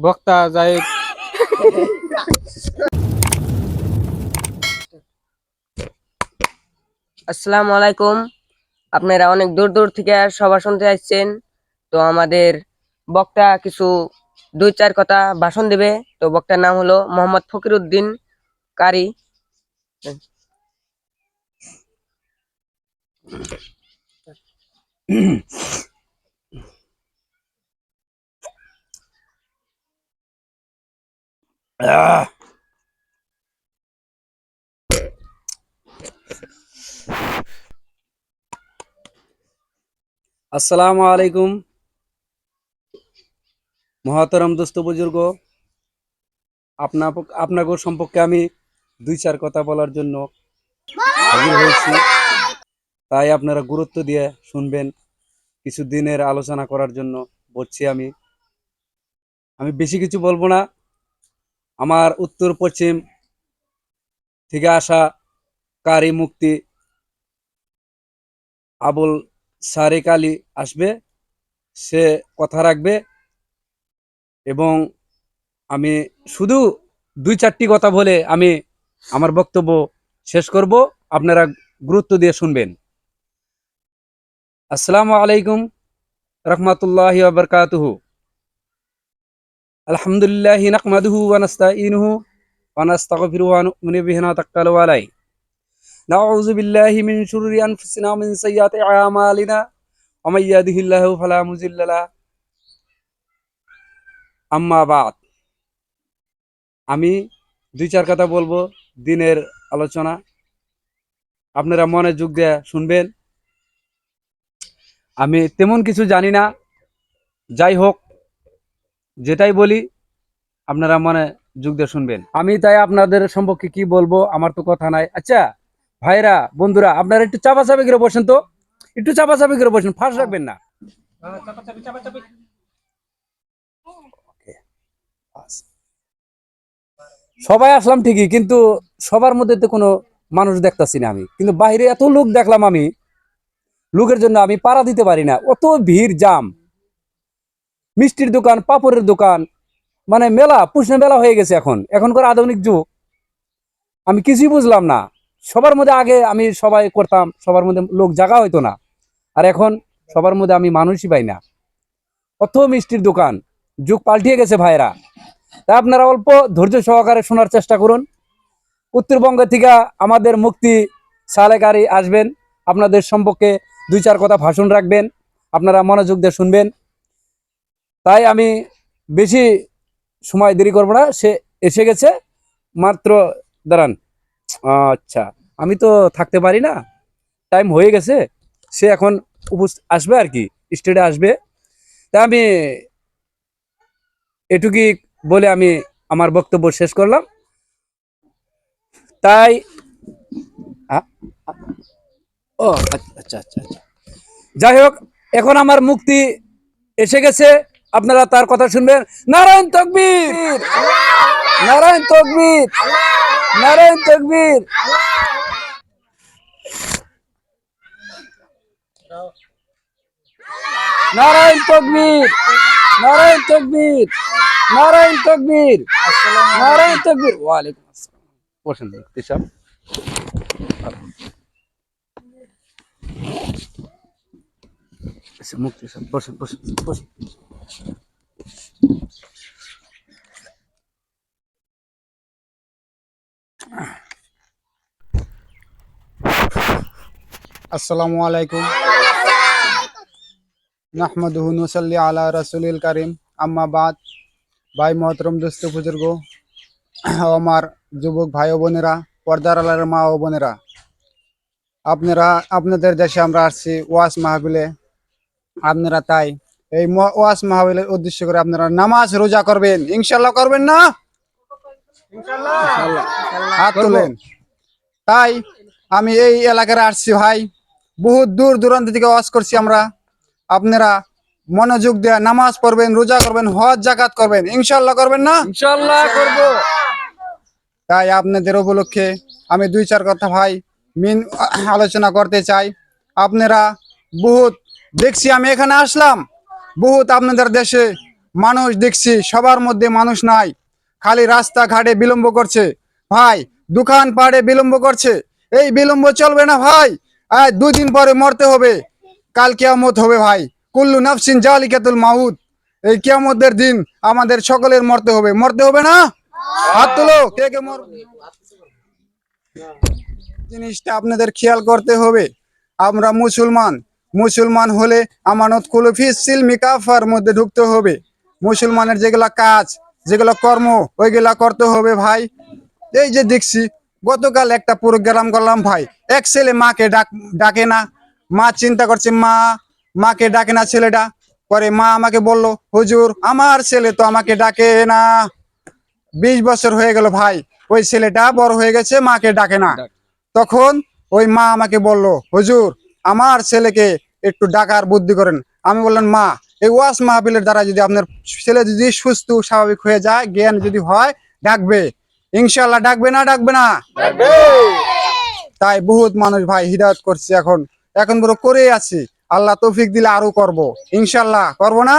বক্তা জাহিদ। আসসালামু আলাইকুম। আপনারা অনেক দূর দূর থেকে সভা শুনতে আসছেন। তো আমাদের বক্তা কিছু দুই চার কথা ভাষণ দেবে। তো বক্তার নাম হলো মোহাম্মদ ফকিরউদ্দিন কারি। আসসালামু আলাইকুম মহাতরম দোস্ত বুজুর্গ, আপনাদের সম্পর্কে আমি দুই চার কথা বলার জন্য হাজির হয়েছি। তাই আপনারা গুরুত্ব দিয়ে শুনবেন। কিছু দিনের আলোচনা করার জন্য বলছি। আমি বেশি কিছু বলবো না। আমার উত্তর পশ্চিম থেকে আসা কারি মুক্তি আবুল সারেক আলী আসবে, সে কথা রাখবে এবং আমি শুধু দুই চারটি কথা বলে আমি আমার বক্তব্য শেষ করব। আপনারা গুরুত্ব দিয়ে শুনবেন। আসসালামু আলাইকুম রহমতুল্লাহি ওয়া বারাকাতুহু। আলহামদুলিল্লাহি নাহমাদুহু ওয়া নাস্তাঈনুহু ওয়া নাস্তাগফিরুহু ওয়া নু'মিনু বিহি ওয়া নাতাওয়াক্কালু আলাইহি। নাউযু বিল্লাহি মিন শুরুরি আনফুসিনা ওয়া মিন সাইয়্যাতি আমালিনা ওয়া মান ইয়াহদিহিল্লাহু ফালা মুযিল্লা লাহু। আম্মা বাদ। আমি দুই চার কথা বলবো দিনের আলোচনা, আপনারা মনোযোগ দিয়ে শুনবেন। আমি তেমন কিছু জানি না, যাই হোক যেটাই বলি আপনারা মনোযোগ দিয়ে শুনবেন। আমি তাই আপনাদের সম্পর্কে কি বলবো, আমার তো কথা নাই। আচ্ছা ভাইরা, বন্ধুরা, আপনারা একটু চাপাচাপি করে বসেন, তো একটু চাপাচাপি করে বসেন, ফাঁস রাখবেন না। সবাই আসলাম ঠিকই, কিন্তু সবার মধ্যে তো কোনো মানুষ দেখতাছি না। আমি কিন্তু বাইরে এত লোক দেখলাম, আমি লোকের জন্য আমি পাড়া দিতে পারি না, অত ভিড় জাম। মিষ্টির দোকান, পাপড়ের দোকান, মানে মেলা, পুষ্ণ মেলা হয়ে গেছে। এখনকার আধুনিক যুগ, আমি কিছুই বুঝলাম না। সবার মধ্যে আগে আমি সবাই করতাম, সবার মধ্যে লোক জায়গা হইতো না, আর এখন সবার মধ্যে আমি মানুষই পাই না। অত মিষ্টির দোকান, যুগ পাল্টিয়ে গেছে ভাইরা। তা আপনারা অল্প ধৈর্য সহকারে শোনার চেষ্টা করুন। উত্তরবঙ্গ থেকে আমাদের মুক্তি সালেকারি আসবেন, আপনাদের সম্পর্কে দুই চার কথা ভাষণ রাখবেন, আপনারা মনোযোগ দিয়ে শুনবেন। তাই আমি বেশি সময় দেরি করবো না, সে এসে গেছে মাত্র। দাঁড়ান, আচ্ছা আমি তো থাকতে পারি না, টাইম হয়ে গেছে, সে এখন আসবে আর কি, স্টেজে আসবে। তা আমি এটুকুই বলে আমি আমার বক্তব্য শেষ করলাম। তাই ও আচ্ছা আচ্ছা আচ্ছা, যাই হোক, এখন আমার মুক্তি এসে গেছে, আপনারা তার কথা শুনবেন। নারায়ণ তকবীর, নারায়ণ তকবীর, নারায়ণ তকবীর। নারায়ণ তকবীর, নারায়ণ তকবীর, নারায়ণ তকবীর, নারায়ণ তকবীর। ওয়ালাইকুম আসসালাম। বসেন মুফতি সাহেব। মুফতি সাহেব বসেন, বসেন, বসেন। আসসালামু আলাইকুম। নাহমাদুহু নুসাল্লি আলা রাসূলিল কারীম, আম্মা বাদ। ভাই মহতরম দোস্ত বুজুর্গ, আমার যুবক ভাই ও বোনেরা, পর্দার আলার মা ও বোনেরা, আপনাদের দেশে আমরা আসছি ওয়াজ মাহফিলে। আপনারা তাই এই ওয়াজ মাহফিলের উদ্দেশ্য করে আপনারা নামাজ রোজা করবেন, ইনশাল্লাহ করবেন না? হাত তোলেন। তাই আমি এই এলাকায় আসছি ভাই, বহুত দূর দূরান্ত থেকে ওয়াজ করছি আমরা। আপনারা মনোযোগ দিয়ে নামাজ পড়বেন, রোজা করবেন, হজ জাকাত করবেন, ইনশাল্লাহ করবেন না? ইনশাআল্লাহ করব। তাই আপনাদের উপলক্ষে আমি দুই চার কথা ভাই মিন আলোচনা করতে চাই। আপনারা বহুত দেখছি, আমি এখানে আসলাম, বহুত আপনাদের দেশে মানুষ দেখছি সবার মধ্যে মানুষ নাই, খালি রাস্তাঘাটে বিলম্ব করছে ভাই, দোকান পাড়ে বিলম্ব করছে। এই বিলম্ব চলবে না ভাই, আজ 2 দিন পরে মরতে হবে, কাল কিয়ামত হবে ভাই। কুল্লু নাফসিন জালিকাতুল মাউত, এই কিয়ামতের দিন আমাদের সকলের মরতে হবে, মরতে হবে না? হাত তুলো, কে কে মরবে। জিনিসটা আপনাদের খেয়াল করতে হবে, আমরা মুসলমান, মুসলমান হলে আমানত কুলফি সিলমি কাফার মধ্যে ঢুকতে হবে। মুসলমানের যেগুলা কাজ, যেগুলো কর্ম, ওইগুলা করতে হবে ভাই। এই যে দেখছি গতকাল একটা প্রোগ্রাম করলাম ভাই, এক ছেলে মাকে ডাকে না, মা চিন্তা করছে মাকে ডাকে না ছেলেটা, পরে মা আমাকে বলল, হুজুর আমার ছেলে তো আমাকে ডাকে না। 20 বছর হয়ে গেল ভাই, ওই ছেলেটা বড় হয়ে গেছে, মাকে ডাকে না। তখন ওই মা আমাকে বলল, হুজুর আমার ছেলেকে একটু ডাকার বুদ্ধি করেন। আমি বললাম, মা এই ওয়াজ মাহফিলের দ্বারা যদি আপনার ছেলে যদি সুস্থ স্বাভাবিক হয়ে যায়, জ্ঞান যদি হয়, ডাকবে ইনশাল্লাহ, ডাকবে না ডাকবে না? তাই বহুত মানুষ ভাই হিদায়ত করছে, এখন এখন বড় করে আছি, আল্লাহ তৌফিক দিলে আরো করব ইনশাল্লাহ, করব না?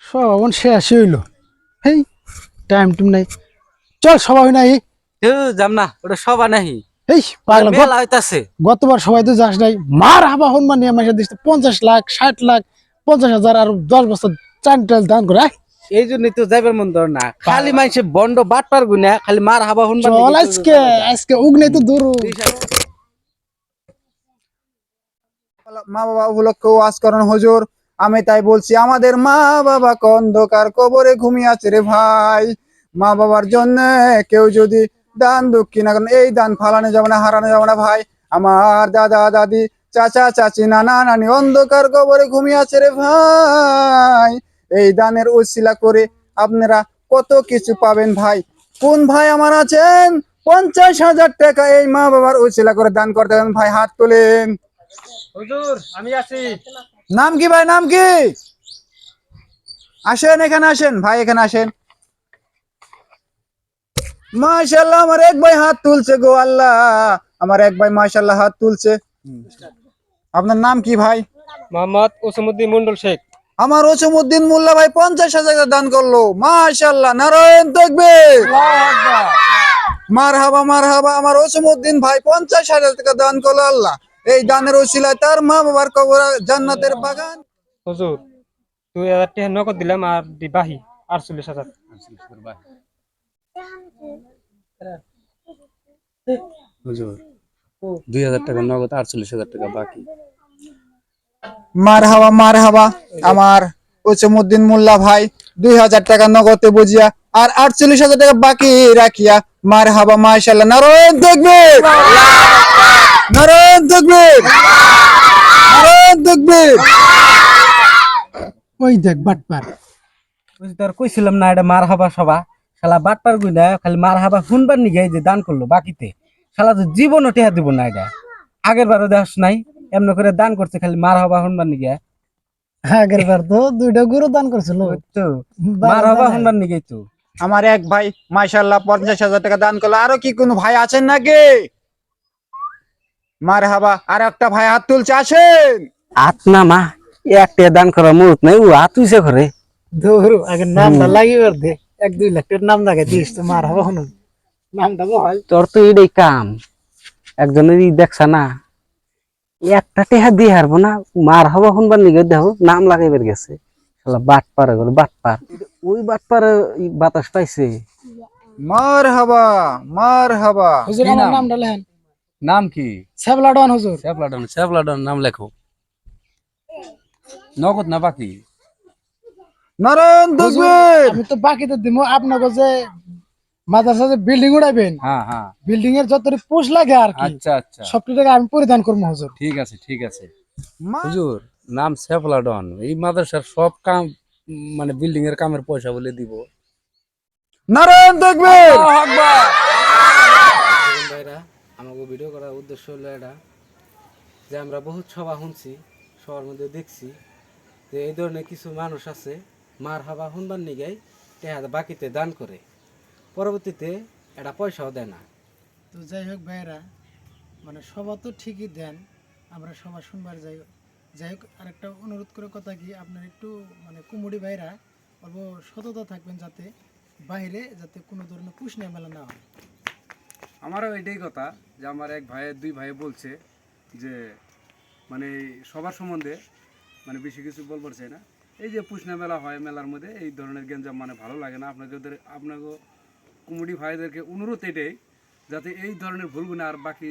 সব শেষ হইলো। হেই টাইম টুম নাই, চল সবাই নাই। যাম না, ওটা সবা নাহি, এই পাগলা মেলা হইতাছে। গতবার সবাই তো যাস নাই, মার হাবা হনুমান নিয়ে মাসে দিচ্ছে 50 লাখ 60 লাখ 50,000 আর 10 বছর চাল দান করে আয়। এই জন্যই তো যাইবার মন ধর না, খালি মানুষে বন্ড বাটপার গুনা খালি মার হাবা হুনবার চল আজকে আজকে উগনে তো দূর। মা বাবা উপলক্ষে ওয়াজ করেন হুজুর, আমি তাই বলছি আমাদের মা বাবা অন্ধকার কবরে ঘুমিয়ে আছে রে ভাই। মা বাবার জন্য কেউ যদি দান দক্ষিণা করেন, এই দান ফালানো যাবে না, হারানো যাবে না ভাই। আমার দাদা দাদি চাচা চাচি নানা নানি অন্ধকার কবরে ঘুমিয়ে আছে রে ভাই। এই দানের উসিলা করে আপনারা কত কিছু পাবেন ভাই। কোন ভাই আমার আছেন 50,000 টাকা এই মা বাবার উসিলা করে দান করতে পারেন ভাই, হাত তোলেন। হুজুর আমি আছি। নাম কি ভাই, নাম কি? আসেন এখানে, আসেন ভাই, এখানে আসেন। মাশাআল্লাহ, আমার এক ভাই হাত তুলছে গো আল্লাহ, আমার এক ভাই মাশাআল্লাহ হাত তুলছে। আপনার নাম কি ভাই? মোহাম্মদ ওসিমউদ্দিন মন্ডল শেখ। আমার ওসিমউদ্দিন মোল্লা ভাই 50,000 টাকা দান করলো, মাশাআল্লাহ, নারায়ণ তাকবীর, মারহাবা মারহাবা। আমার ওসিমউদ্দিন ভাই 50,000 টাকা দান করলো, আল্লাহ এই দানের ওসিলায় তার মা বাবার কবর জান্নাতের বাগান। হুজুর 2,000 টাকা নগদ দিলাম আর বাহি 48,000। হুজুর 2,000 টাকা নগদ, 48,000 টাকা বাকি। মারহাবা মারহাবা, আমার ওসিমউদ্দিন মোল্লা ভাই 2,000 টাকা নগদে বুঝিয়া আর 48,000 টাকা বাকি রাখিয়া, মারহাবা মাশাআল্লাহ, নারায়ণ তাকবীর, নারায়ণ তাকবীর, নারায়ণ তাকবীর। ওই দেখ বাটপার। ওই তোর কইছিলাম না, এটা মার হাবা সবা, শালা বাটপার গুনা খালি মার হাবা হুনবার নিগে যে দান করলো বাকিতে, শালা তো জীবনও টেহা দিব না। এটা আগের বারও দেখাস নাই এমন করে দান করছে, খালি মার হাবা হুনবার নিগে। আগের বার তো 2টা গরু দান করছিল। ওই তো মার হাবা হুনবার নিগেই তো। আমার এক ভাই মাশাআল্লাহ 50,000 টাকা দান করলো, আরো কি কোনো ভাই আছেন নাকি? মারহাবা, আর একটা ভাই হাত তুলছে, আসেন। আত না মা, একটা দান করার মুহূর্ত নাই, ও হাত উইছে করে। ধরু আগে নামটা লাগিবার দে, 1-2 লাখ টাকার নাম লাগাই দিস তো মার হাবা হনুন নামটা বল। তোর তো এটাই কাম, একজনের দেখছা না, একটা টেহা দিয়ে হারবো না, মার হবা শুনবার নিগে দেখো নাম লাগাইবার গেছে, শালা বাট পারে গেল বাট পার। ওই বাট পারে বাতাস পাইছে। মারহাবা মারহাবা। হুজুর আমার নামটা লেখেন। নাম কি? সেবলাডন হুজুর। শ্যাবলাডন, শ্যাবলাডন নাম লেখো, নগদ না বাকি? নারায়ণ হুজুর, তাকবীর। আমি তো বাকিতে দিব, আপনাকে যে মাদ্রাসা যে বিল্ডিং উড়াইবেন, হ্যাঁ হ্যাঁ, বিল্ডিং এর যত পোস্ট লাগে আর কি আচ্ছা আচ্ছা, সবটি টাকা আমি পরিধান করবো হুজুর। ঠিক আছে ঠিক আছে। মা- হুজুর নাম শ্যাবলাডন, এই মাদ্রাসার সব কাম মানে বিল্ডিং এর কামের পয়সা বলে দিব। নারায়ণ তাকবীর। ভাইরা, আমাকে ভিডিও করার উদ্দেশ্য হলো এটা যে আমরা বহুত সভা শুনছি, সবার মধ্যে দেখছি যে এই ধরনের কিছু মানুষ আছে মার হাবা শুনবার নিগাই টেহা বাকিতে দান করে, পরবর্তীতে এটা পয়সাও দেয় না। তো যাই হোক ভাইরা, মানে সবার তো ঠিকই দেন, আমরা সবার শুনবার যাই যাই হোক আরেকটা অনুরোধ করে কথা কি আপনার একটু মানে কুমুরি ভাইরা অল্প সততা থাকবেন যাতে বাইরে যাতে কোনো ধরনের কুশনিয়া মেলা না হয়। আমারও এটাই কথা যে আমার এক ভাইয়ের দুই ভাই বলছে যে মানে সবার সম্বন্ধে মানে বেশি কিছু বলবার চাই না, এই যে পুষনা মেলা হয় মেলার মধ্যে এই ধরনের গেঞ্জাম মানে ভালো লাগে না। আপনাকে কুমুডি ভাইদেরকে অনুরোধ এটাই যাতে এই ধরনের ভুলগুলো আর বাকি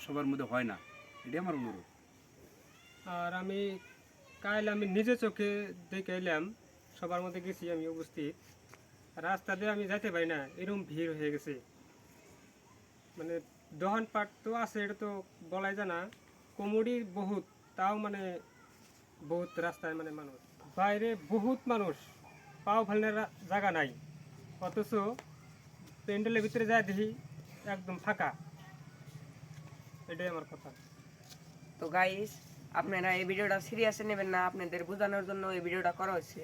সবার মধ্যে হয় না, এটাই আমার অনুরোধ। আর আমি আমি নিজে চোখে দেখে এলাম, সবার মধ্যে গেছি আমি উপস্থিত, রাস্তা দিয়ে আমি যাইতে পারি না, এরকম ভিড় হয়ে গেছে। মানে দোকানপাট তো আছে, এটা তো বলাই যায় না, কমুডি বহুত, তাও মানে বহুত রাস্তায় মানে মানুষ, বাইরে বহুত মানুষ, পাও ফেলনের জায়গা নাই, অথচ প্যান্ডেলের ভিতরে যায় দেখি একদম ফাঁকা। এটাই আমার কথা। তো গাইস, আপনারা এই ভিডিওটা সিরিয়াসে নেবেন না, আপনাদের বোঝানোর জন্য এই ভিডিওটা করা হয়েছে।